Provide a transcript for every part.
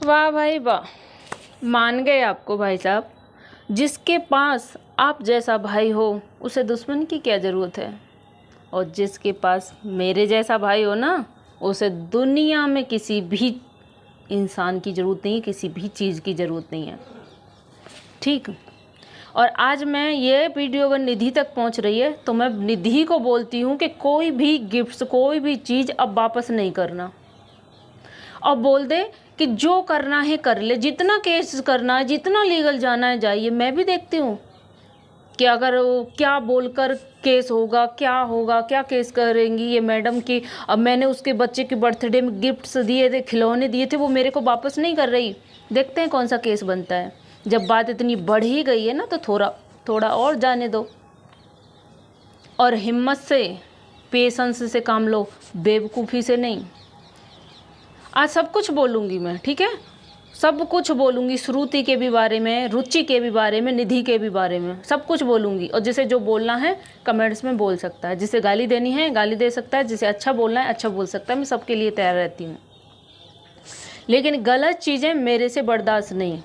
वाह भाई वाह, मान गए आपको भाई साहब। जिसके पास आप जैसा भाई हो उसे दुश्मन की क्या ज़रूरत है, और जिसके पास मेरे जैसा भाई हो ना, उसे दुनिया में किसी भी इंसान की ज़रूरत नहीं है, किसी भी चीज़ की ज़रूरत नहीं है। ठीक। और आज मैं ये वीडियो अगर निधि तक पहुंच रही है तो मैं निधि को बोलती हूँ कि कोई भी गिफ्ट्स, कोई भी चीज़ अब वापस नहीं करना, और बोल दे कि जो करना है कर ले, जितना केस करना है, जितना लीगल जाना है जाइए। मैं भी देखती हूँ कि अगर क्या बोलकर केस होगा, क्या होगा, क्या केस करेंगी ये मैडम की। अब मैंने उसके बच्चे के बर्थडे में गिफ्ट्स दिए थे, खिलौने दिए थे, वो मेरे को वापस नहीं कर रही। देखते हैं कौन सा केस बनता है। जब बात इतनी बढ़ ही गई है ना तो थोड़ा और जाने दो, और हिम्मत से, पेशेंस से काम लो, बेवकूफ़ी से नहीं। आज सब कुछ बोलूँगी मैं, ठीक है, सब कुछ बोलूँगी। श्रुति के भी बारे में, रुचि के भी बारे में, निधि के भी बारे में, सब कुछ बोलूँगी। और जिसे जो बोलना है कमेंट्स में बोल सकता है, जिसे गाली देनी है गाली दे सकता है, जिसे अच्छा बोलना है अच्छा बोल सकता है। मैं सबके लिए तैयार रहती हूँ, लेकिन गलत चीज़ें मेरे से बर्दाश्त नहीं।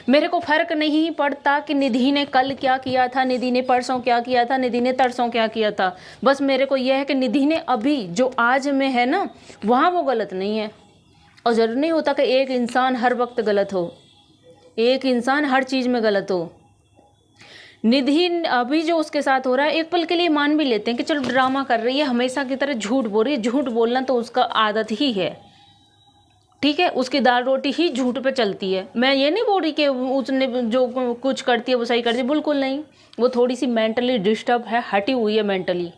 मेरे को फ़र्क नहीं पड़ता कि निधि ने कल क्या किया था, निधि ने परसों क्या किया था, निधि ने तरसों क्या किया था। बस मेरे को यह है कि निधि ने अभी जो आज में है ना, वहाँ वो गलत नहीं है। और ज़रूरी नहीं होता कि एक इंसान हर वक्त गलत हो, एक इंसान हर चीज़ में गलत हो। निधि अभी जो उसके साथ हो रहा है, एक पल के लिए मान भी लेते हैं कि चलो ड्रामा कर रही है, हमेशा की तरह झूठ बोल रही है। झूठ बोलना तो उसका आदत ही है, ठीक है, उसकी दाल रोटी ही झूठ पे चलती है। मैं ये नहीं बोल रही कि उसने जो कुछ करती है वो सही करती है, बिल्कुल नहीं। वो थोड़ी सी मेंटली डिस्टर्ब है, हटी हुई है मेंटली।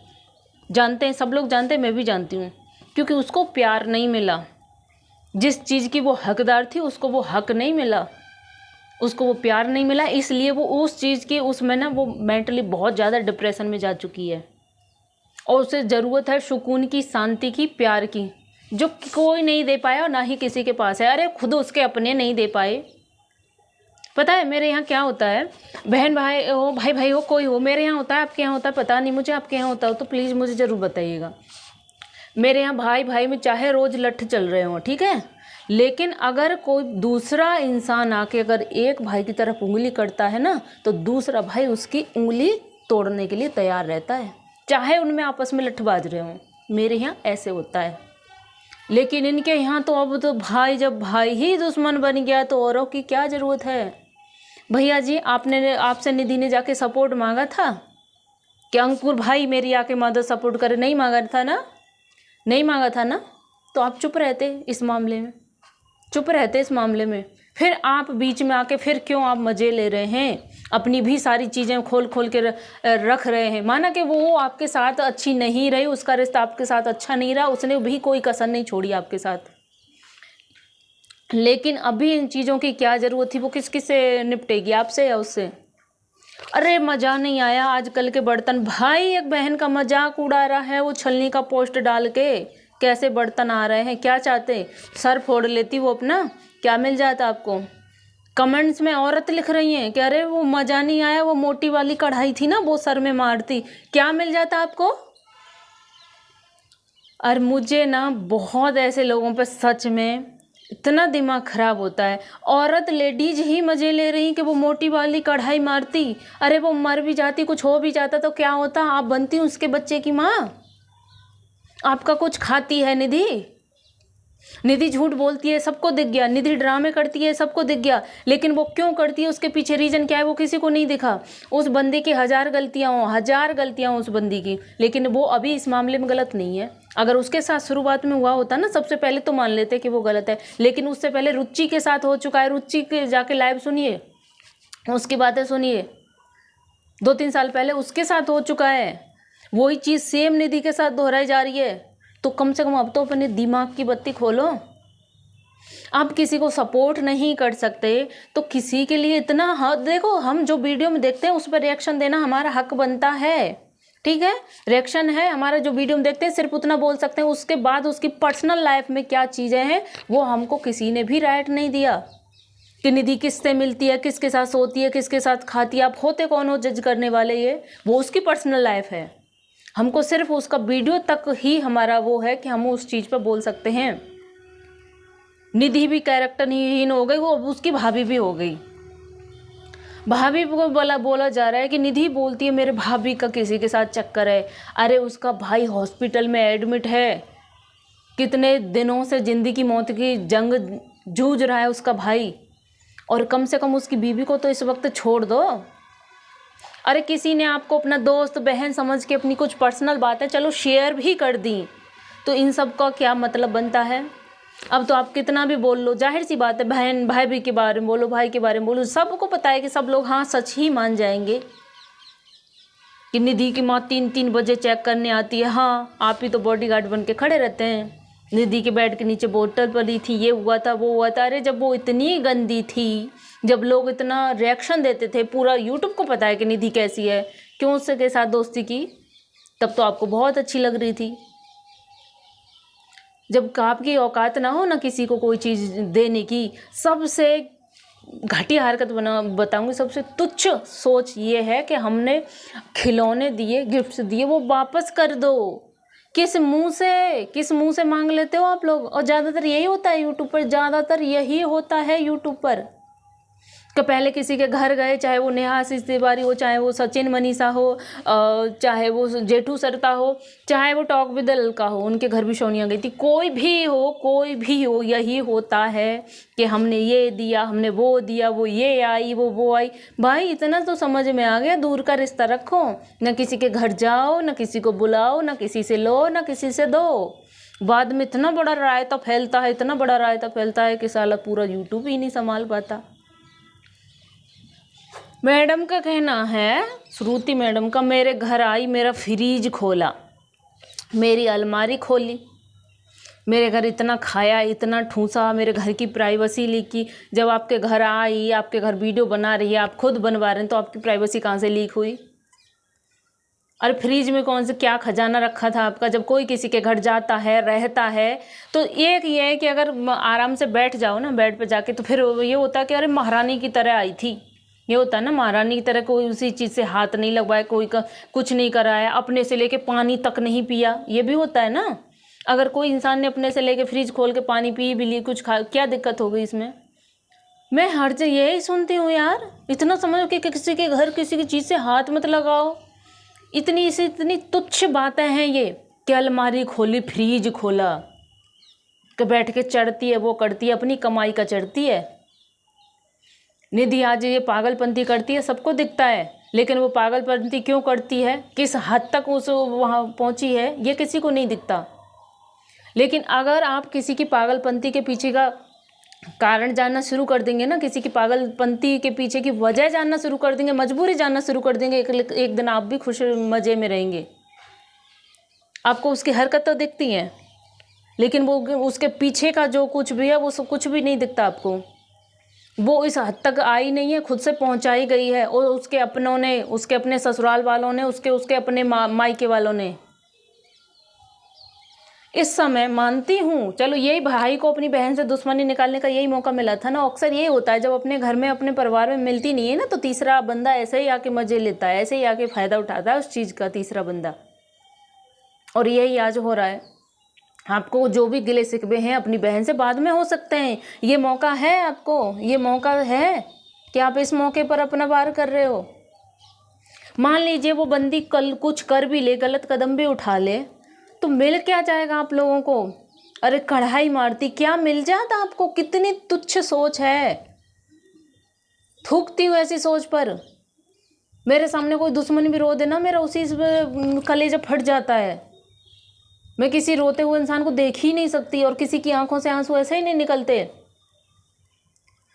जानते हैं, सब लोग जानते हैं, मैं भी जानती हूँ, क्योंकि उसको प्यार नहीं मिला। जिस चीज़ की वो हकदार थी उसको वो हक नहीं मिला, उसको वो प्यार नहीं मिला, इसलिए वो उस चीज़ की उसमें ना वो मेंटली बहुत ज़्यादा डिप्रेशन में जा चुकी है। और उसे ज़रूरत है सुकून की, शांति की, प्यार की, जो कोई नहीं दे पाया और ना ही किसी के पास है। अरे खुद उसके अपने नहीं दे पाए। पता है मेरे यहाँ क्या होता है, बहन भाई हो, भाई भाई हो, कोई हो, मेरे यहाँ होता है, आपके यहाँ होता है पता नहीं मुझे, आपके यहाँ होता हो तो प्लीज़ मुझे ज़रूर बताइएगा। मेरे यहाँ भाई भाई में चाहे रोज़ लठ चल रहे हों, ठीक है, लेकिन अगर कोई दूसरा इंसान आके अगर एक भाई की तरफ उंगली करता है ना, तो दूसरा भाई उसकी उंगली तोड़ने के लिए तैयार रहता है, चाहे उनमें आपस में लठबाज रहे हों। मेरे यहाँ ऐसे होता है। लेकिन इनके यहाँ तो अब तो भाई, जब भाई ही दुश्मन बन गया तो औरों की क्या ज़रूरत है। भैया जी, आपसे निधि ने जाके सपोर्ट मांगा था कि अंकुर भाई मेरी आके मदद सपोर्ट करे? नहीं मांगा था ना, नहीं मांगा था ना, तो आप चुप रहते इस मामले में, चुप रहते इस मामले में। फिर आप बीच में आके फिर क्यों आप मज़े ले रहे हैं, अपनी भी सारी चीज़ें खोल खोल के रख रहे हैं। माना कि वो आपके साथ अच्छी नहीं रही, उसका रिश्ता आपके साथ अच्छा नहीं रहा, उसने भी कोई कसर नहीं छोड़ी आपके साथ, लेकिन अभी इन चीज़ों की क्या ज़रूरत थी? वो किस किस से निपटेगी, आपसे या उससे? अरे मज़ा नहीं आया आजकल के बर्तन। भाई एक बहन का मजाक उड़ा रहा है, वो छलनी का पोस्ट डाल के, कैसे बर्तन आ रहे हैं, क्या चाहते, सर फोड़ लेती वो अपना, क्या मिल जाता आपको? कमेंट्स में औरत लिख रही हैं कि अरे वो मज़ा नहीं आया, वो मोटी वाली कढ़ाई थी ना वो सर में मारती, क्या मिल जाता आपको? और मुझे ना बहुत ऐसे लोगों पर सच में इतना दिमाग ख़राब होता है। औरत लेडीज ही मज़े ले रही कि वो मोटी वाली कढ़ाई मारती। अरे वो मर भी जाती, कुछ हो भी जाता तो क्या होता? आप बनती उसके बच्चे की माँ, आपका कुछ खाती है निधि। निधि झूठ बोलती है, सबको दिख गया। निधि ड्रामे करती है, सबको दिख गया। लेकिन वो क्यों करती है, उसके पीछे रीज़न क्या है, वो किसी को नहीं दिखा। उस बंदी की हजार गलतियाँ हों उस बंदी की, लेकिन वो अभी इस मामले में गलत नहीं है। अगर उसके साथ शुरुआत में हुआ होता ना, सबसे पहले तो मान लेते कि वो गलत है, लेकिन उससे पहले रुचि के साथ हो चुका है। रुचि के जाके लाइव सुनिए, उसकी बातें सुनिए, 2-3 साल पहले उसके साथ हो चुका है। वही चीज़ सेम निधि के साथ दोहराई जा रही है। तो कम से कम अब तो अपने दिमाग की बत्ती खोलो। आप किसी को सपोर्ट नहीं कर सकते तो किसी के लिए इतना देखो, हम जो वीडियो में देखते हैं उस पर रिएक्शन देना हमारा हक बनता है, ठीक है, रिएक्शन है हमारा। जो वीडियो में देखते हैं सिर्फ उतना बोल सकते हैं, उसके बाद उसकी पर्सनल लाइफ में क्या चीज़ें हैं वो हमको किसी ने भी राइट नहीं दिया कि निधि किससे मिलती है, किसके साथ सोती है, किसके साथ खाती है। आप होते कौन हो जज करने वाले? ये वो उसकी पर्सनल लाइफ है। हमको सिर्फ उसका वीडियो तक ही हमारा वो है कि हम उस चीज़ पर बोल सकते हैं। निधि भी कैरेक्टरहीन हो गई, वो अब उसकी भाभी भी हो गई। भाभी को बोला जा रहा है कि निधि बोलती है मेरे भाभी का किसी के साथ चक्कर है। अरे उसका भाई हॉस्पिटल में एडमिट है, कितने दिनों से जिंदगी मौत की जंग जूझ रहा है उसका भाई, और कम से कम उसकी बीवी को तो इस वक्त छोड़ दो। अरे किसी ने आपको अपना दोस्त बहन समझ के अपनी कुछ पर्सनल बातें चलो शेयर भी कर दी, तो इन सब का क्या मतलब बनता है? अब तो आप कितना भी बोल लो, जाहिर सी बात है, बहन भाई के बारे में बोलो, भाई के बारे में बोलो, सबको पता है कि सब लोग हाँ सच ही मान जाएंगे कि निधि की माँ 3-3 बजे चेक करने आती है। हाँ, आप ही तो बॉडीगार्ड बन के खड़े रहते हैं। निधि के बेड के नीचे बोतल पड़ी थी, ये हुआ था वो हुआ था। अरे जब वो इतनी गंदी थी, जब लोग इतना रिएक्शन देते थे, पूरा यूट्यूब को पता है कि निधि कैसी है, क्यों उसके साथ दोस्ती की, तब तो आपको बहुत अच्छी लग रही थी। जब आपकी औकात ना हो ना किसी को कोई चीज़ देने की, सबसे घटिया हरकत बताऊंगी, सबसे तुच्छ सोच ये है कि हमने खिलौने दिए, गिफ्ट्स दिए, वो वापस कर दो। किस मुंह से मांग लेते हो आप लोग? और ज़्यादातर यही होता है यूट्यूब पर, ज़्यादातर यही होता है यूट्यूब पर कि पहले किसी के घर गए, चाहे वो नेहा आशीष तिवारी हो, चाहे वो सचिन मनीषा हो, चाहे वो जेठू सरता हो, चाहे वो टॉक विद अलका हो, उनके घर भी सोनिया गई थी, कोई भी हो, यही होता है कि हमने ये दिया, हमने वो दिया, वो ये आई, वो आई। भाई इतना तो समझ में आ गया, दूर का रिश्ता रखो, ना किसी के घर जाओ, ना किसी को बुलाओ, ना किसी से लो, ना किसी से दो। बाद में इतना बड़ा रायता फैलता है, इतना बड़ा रायता फैलता है कि साला पूरा यूट्यूब ही नहीं संभाल पाता। मैडम का कहना है, श्रुति मैडम का, मेरे घर आई, मेरा फ्रीज खोला, मेरी अलमारी खोली, मेरे घर इतना खाया, इतना ठूसा, मेरे घर की प्राइवेसी लीक की। जब आपके घर आई, आपके घर वीडियो बना रही है, आप खुद बनवा रहे हैं, तो आपकी प्राइवेसी कहाँ से लीक हुई? अरे फ्रिज में कौन से क्या खजाना रखा था आपका? जब कोई किसी के घर जाता है, रहता है, तो एक ये है कि अगर आराम से बैठ जाओ ना बेड पे जाके, तो फिर ये होता है कि अरे महारानी की तरह आई थी। ये होता है ना, महारानी की तरह, कोई उसी चीज़ से हाथ नहीं लगवाया, कोई का कुछ नहीं कराया, अपने से लेके पानी तक नहीं पिया, ये भी होता है ना। अगर कोई इंसान ने अपने से लेके फ्रिज खोल के पानी पी भी ली, कुछ खा, क्या दिक्कत हो गई इसमें? मैं हर जगह यही सुनती हूँ यार, इतना समझो कि किसी के घर किसी की चीज़ से हाथ मत लगाओ। इतनी तुच्छ बातें हैं ये कि अलमारी खोली, फ्रिज खोला, कि बैठ के चढ़ती है, वो करती है, अपनी कमाई का चढ़ती है। निधि आज ये पागलपंती करती है, सबको दिखता है, लेकिन वो पागलपंती क्यों करती है, किस हद तक उस वहाँ पहुँची है, ये किसी को नहीं दिखता। लेकिन अगर आप किसी की पागलपंती के पीछे का कारण जानना शुरू कर देंगे ना, किसी की पागलपंती के पीछे की वजह जानना शुरू कर देंगे, मजबूरी जानना शुरू कर देंगे, एक दिन आप भी खुश मज़े में रहेंगे। आपको उसकी हरकत तो दिखती है, लेकिन वो उसके पीछे का जो कुछ भी है वो सब कुछ भी नहीं दिखता आपको। वो इस हद तक आई नहीं है, खुद से पहुंचाई गई है, और उसके अपनों ने, उसके अपने ससुराल वालों ने, उसके अपने मायके वालों ने। इस समय मानती हूँ, चलो यही भाई को अपनी बहन से दुश्मनी निकालने का यही मौका मिला था ना। अक्सर यही होता है, जब अपने घर में अपने परिवार में मिलती नहीं है ना, तो तीसरा बंदा ऐसे ही आके मजे लेता है, ऐसे ही आके फ़ायदा उठाता है उस चीज़ का, तीसरा बंदा। और यही आज हो रहा है। आपको जो भी गिले शिकवे हैं अपनी बहन से बाद में हो सकते हैं, ये मौका है आपको, ये मौका है कि आप इस मौके पर अपना वार कर रहे हो। मान लीजिए वो बंदी कल कुछ कर भी ले, गलत कदम भी उठा ले, तो मिल क्या जाएगा आप लोगों को? अरे कढ़ाई मारती, क्या मिल जाता आपको? कितनी तुच्छ सोच है, थूकती हूँ ऐसी सोच पर। मेरे सामने कोई दुश्मन भी रो देना, मेरा उसी कलेजा फट जाता है। मैं किसी रोते हुए इंसान को देख ही नहीं सकती, और किसी की आंखों से आंसू ऐसे ही नहीं निकलते।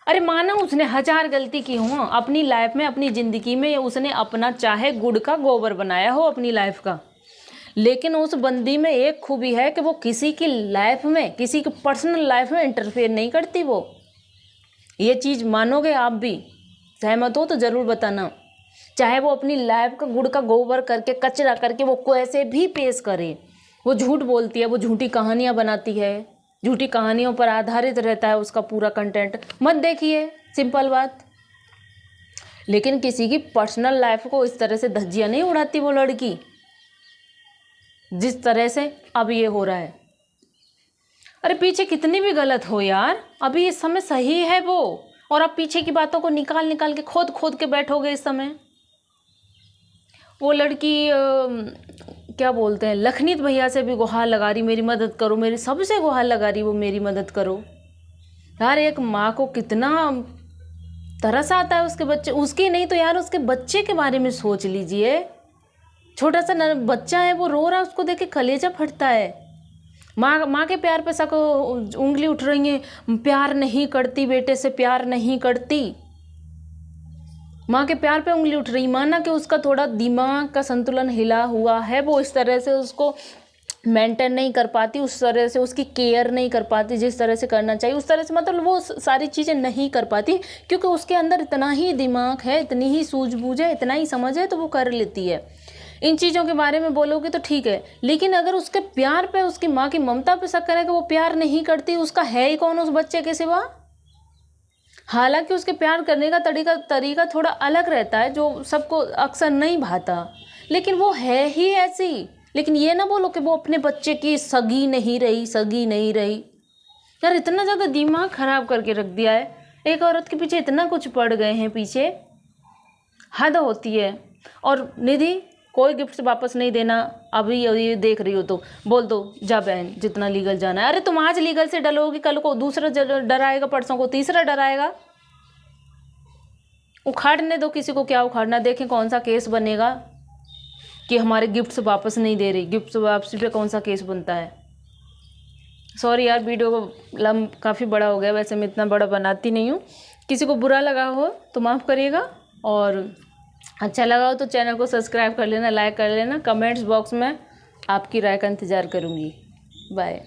अरे माना उसने 1000 गलती की हो अपनी लाइफ में, अपनी ज़िंदगी में, उसने अपना चाहे गुड़ का गोबर बनाया हो अपनी लाइफ का, लेकिन उस बंदी में एक खूबी है कि वो किसी की लाइफ में, किसी की पर्सनल लाइफ में इंटरफेयर नहीं करती वो। ये चीज़ मानोगे आप भी? सहमत हो तो ज़रूर बताना। चाहे वो अपनी लाइफ का गुड़ का गोबर करके, कचरा करके, वो कैसे भी पेश करे, वो झूठ बोलती है, वो झूठी कहानियाँ बनाती है, झूठी कहानियों पर आधारित रहता है उसका पूरा कंटेंट, मत देखिए, सिंपल बात। लेकिन किसी की पर्सनल लाइफ को इस तरह से धज्जियाँ नहीं उड़ाती वो लड़की, जिस तरह से अब ये हो रहा है। अरे पीछे कितनी भी गलत हो यार, अभी इस समय सही है वो, और आप पीछे की बातों को निकाल निकाल के खोद खोद के बैठोगे इस समय। वो लड़की क्या बोलते हैं, लखनीत भैया से भी गुहार लगा रही मेरी मदद करो, मेरी सबसे गुहार लगा रही वो मेरी मदद करो। यार एक माँ को कितना तरस आता है उसके बच्चे, उसकी नहीं तो यार उसके बच्चे के बारे में सोच लीजिए। छोटा सा बच्चा है, वो रो रहा है, उसको देख के कलेजा फटता है। माँ के प्यार पे सबको उंगली उठ रही है, प्यार नहीं करती बेटे से, प्यार नहीं करती। माँ के प्यार पे उंगली उठ रही, माना कि उसका थोड़ा दिमाग का संतुलन हिला हुआ है, वो इस तरह से उसको मेंटेन नहीं कर पाती, उस तरह से उसकी केयर नहीं कर पाती जिस तरह से करना चाहिए, उस तरह से मतलब वो सारी चीज़ें नहीं कर पाती, क्योंकि उसके अंदर इतना ही दिमाग है, इतनी ही सूझबूझ है, इतना ही समझ है, तो वो कर लेती है। इन चीज़ों के बारे में बोलोगे तो ठीक है, लेकिन अगर उसके प्यार पे, उसकी माँ की ममता पे शक करें कि वो प्यार नहीं करती, उसका है ही कौन उस बच्चे के सिवा। हालांकि उसके प्यार करने का तरीका थोड़ा अलग रहता है, जो सबको अक्सर नहीं भाता, लेकिन वो है ही ऐसी। लेकिन ये ना बोलो कि वो अपने बच्चे की सगी नहीं रही। यार इतना ज़्यादा दिमाग खराब करके रख दिया है, एक औरत के पीछे इतना कुछ पड़ गए हैं पीछे, हद होती है। और निधि कोई गिफ्ट वापस नहीं देना, अभी ये देख रही हो तो बोल दो, जा बहन जितना लीगल जाना है। अरे तुम आज लीगल से डलोगी, कल को दूसरा डराएगा, परसों को तीसरा डराएगा। उखाड़ने दो किसी को, क्या उखाड़ना, देखें कौन सा केस बनेगा कि हमारे गिफ्ट्स वापस नहीं दे रही, गिफ्ट्स वापसी पे कौन सा केस बनता है। सॉरी यार, वीडियो काफ़ी बड़ा हो गया, वैसे मैं इतना बड़ा बनाती नहीं हूँ। किसी को बुरा लगा हो तो माफ़ करिएगा, और अच्छा लगा हो तो चैनल को सब्सक्राइब कर लेना, लाइक कर लेना। कमेंट्स बॉक्स में आपकी राय का इंतज़ार करूँगी। बाय।